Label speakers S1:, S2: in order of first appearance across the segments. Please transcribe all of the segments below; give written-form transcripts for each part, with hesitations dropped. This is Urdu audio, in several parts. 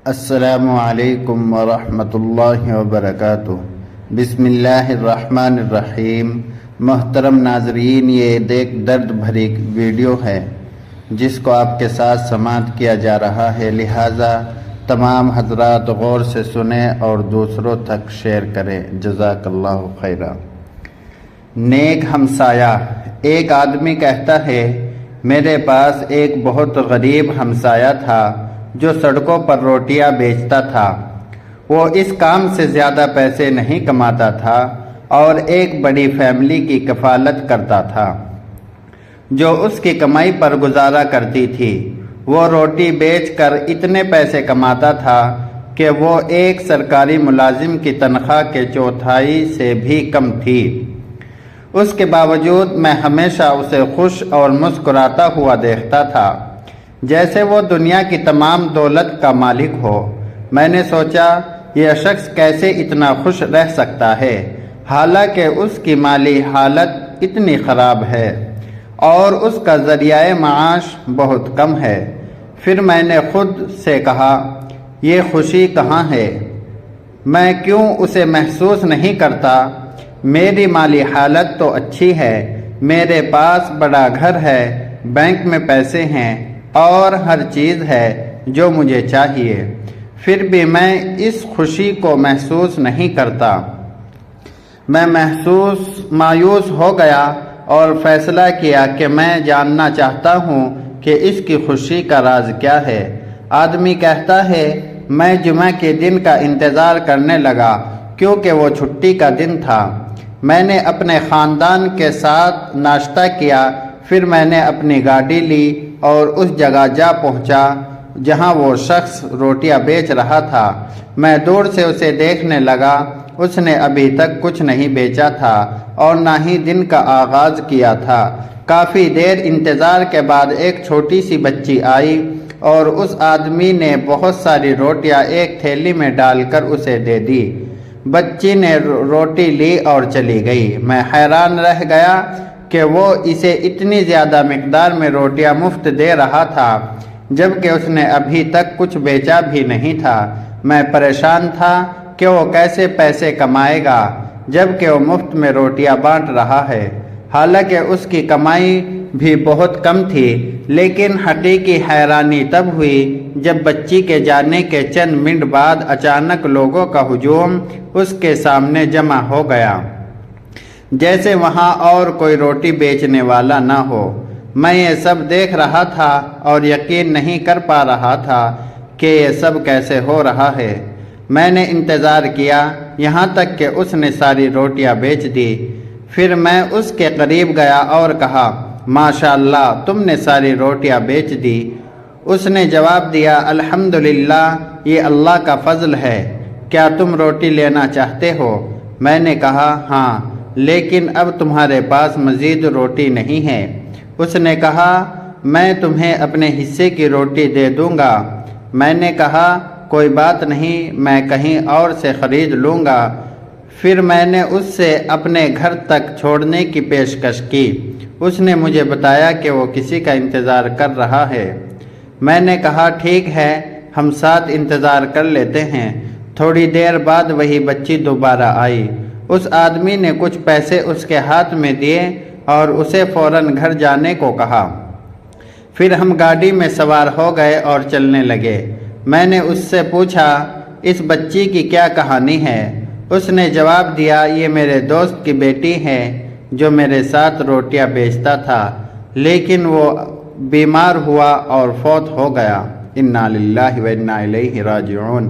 S1: السلام علیکم ورحمۃ اللہ وبرکاتہ۔ بسم اللہ الرحمن الرحیم۔ محترم ناظرین، یہ ایک درد بھری ویڈیو ہے جس کو آپ کے ساتھ سماعت کیا جا رہا ہے، لہٰذا تمام حضرات غور سے سنیں اور دوسروں تک شیئر کریں۔ جزاک اللہ خیرا۔ نیک ہمسایہ۔ ایک آدمی کہتا ہے، میرے پاس ایک بہت غریب ہمسایہ تھا جو سڑکوں پر روٹیاں بیچتا تھا۔ وہ اس کام سے زیادہ پیسے نہیں کماتا تھا اور ایک بڑی فیملی کی کفالت کرتا تھا جو اس کی کمائی پر گزارا کرتی تھی۔ وہ روٹی بیچ کر اتنے پیسے کماتا تھا کہ وہ ایک سرکاری ملازم کی تنخواہ کے چوتھائی سے بھی کم تھی۔ اس کے باوجود میں ہمیشہ اسے خوش اور مسکراتا ہوا دیکھتا تھا، جیسے وہ دنیا کی تمام دولت کا مالک ہو۔ میں نے سوچا، یہ شخص کیسے اتنا خوش رہ سکتا ہے حالانکہ اس کی مالی حالت اتنی خراب ہے اور اس کا ذریعہ معاش بہت کم ہے۔ پھر میں نے خود سے کہا، یہ خوشی کہاں ہے؟ میں کیوں اسے محسوس نہیں کرتا؟ میری مالی حالت تو اچھی ہے، میرے پاس بڑا گھر ہے، بینک میں پیسے ہیں اور ہر چیز ہے جو مجھے چاہیے، پھر بھی میں اس خوشی کو محسوس نہیں کرتا۔ میں مایوس ہو گیا اور فیصلہ کیا کہ میں جاننا چاہتا ہوں کہ اس کی خوشی کا راز کیا ہے۔ آدمی کہتا ہے، میں جمعہ کے دن کا انتظار کرنے لگا کیونکہ وہ چھٹی کا دن تھا۔ میں نے اپنے خاندان کے ساتھ ناشتہ کیا، پھر میں نے اپنی گاڑی لی اور اس جگہ جا پہنچا جہاں وہ شخص روٹیاں بیچ رہا تھا۔ میں دور سے اسے دیکھنے لگا۔ اس نے ابھی تک کچھ نہیں بیچا تھا اور نہ ہی دن کا آغاز کیا تھا۔ کافی دیر انتظار کے بعد ایک چھوٹی سی بچی آئی اور اس آدمی نے بہت ساری روٹیاں ایک تھیلی میں ڈال کر اسے دے دی۔ بچی نے روٹی لی اور چلی گئی۔ میں حیران رہ گیا کہ وہ اسے اتنی زیادہ مقدار میں روٹیاں مفت دے رہا تھا جبکہ اس نے ابھی تک کچھ بیچا بھی نہیں تھا۔ میں پریشان تھا کہ وہ کیسے پیسے کمائے گا جبکہ وہ مفت میں روٹیاں بانٹ رہا ہے، حالانکہ اس کی کمائی بھی بہت کم تھی۔ لیکن حقیقی حیرانی تب ہوئی جب بچی کے جانے کے چند منٹ بعد اچانک لوگوں کا ہجوم اس کے سامنے جمع ہو گیا، جیسے وہاں اور کوئی روٹی بیچنے والا نہ ہو۔ میں یہ سب دیکھ رہا تھا اور یقین نہیں کر پا رہا تھا کہ یہ سب کیسے ہو رہا ہے۔ میں نے انتظار کیا یہاں تک کہ اس نے ساری روٹیاں بیچ دی۔ پھر میں اس کے قریب گیا اور کہا، ماشاءاللہ، تم نے ساری روٹیاں بیچ دی۔ اس نے جواب دیا، الحمدللہ، یہ اللہ کا فضل ہے۔ کیا تم روٹی لینا چاہتے ہو؟ میں نے کہا، ہاں، لیکن اب تمہارے پاس مزید روٹی نہیں ہے۔ اس نے کہا، میں تمہیں اپنے حصے کی روٹی دے دوں گا۔ میں نے کہا، کوئی بات نہیں، میں کہیں اور سے خرید لوں گا۔ پھر میں نے اس سے اپنے گھر تک چھوڑنے کی پیشکش کی۔ اس نے مجھے بتایا کہ وہ کسی کا انتظار کر رہا ہے۔ میں نے کہا، ٹھیک ہے، ہم ساتھ انتظار کر لیتے ہیں۔ تھوڑی دیر بعد وہی بچی دوبارہ آئی۔ اس آدمی نے کچھ پیسے اس کے ہاتھ میں دیے اور اسے فوراً گھر جانے کو کہا۔ پھر ہم گاڑی میں سوار ہو گئے اور چلنے لگے۔ میں نے اس سے پوچھا، اس بچی کی کیا کہانی ہے؟ اس نے جواب دیا، یہ میرے دوست کی بیٹی ہے جو میرے ساتھ روٹیاں بیچتا تھا، لیکن وہ بیمار ہوا اور فوت ہو گیا۔ انا للہ و انا الیہ راجعون۔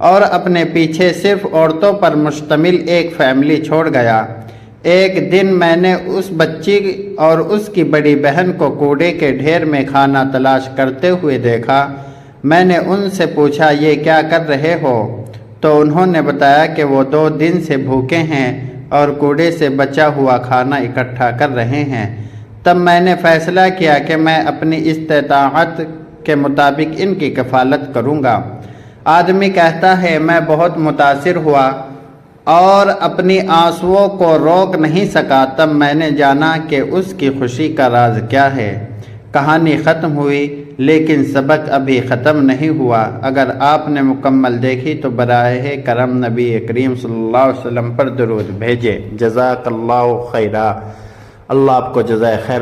S1: اور اپنے پیچھے صرف عورتوں پر مشتمل ایک فیملی چھوڑ گیا۔ ایک دن میں نے اس بچی اور اس کی بڑی بہن کو کوڑے کے ڈھیر میں کھانا تلاش کرتے ہوئے دیکھا۔ میں نے ان سے پوچھا، یہ کیا کر رہے ہو؟ تو انہوں نے بتایا کہ وہ 2 دن سے بھوکے ہیں اور کوڑے سے بچا ہوا کھانا اکٹھا کر رہے ہیں۔ تب میں نے فیصلہ کیا کہ میں اپنی استطاعت کے مطابق ان کی کفالت کروں گا۔ آدمی کہتا ہے، میں بہت متاثر ہوا اور اپنی آنسوؤں کو روک نہیں سکا۔ تب میں نے جانا کہ اس کی خوشی کا راز کیا ہے۔ کہانی ختم ہوئی۔ لیکن سبق ابھی ختم نہیں ہوا۔ اگر آپ نے مکمل دیکھی تو براہ کرم نبی کریم صلی اللہ علیہ وسلم پر درود بھیجے۔ جزاک اللہ خیرہ۔ اللہ آپ کو جزائے خیر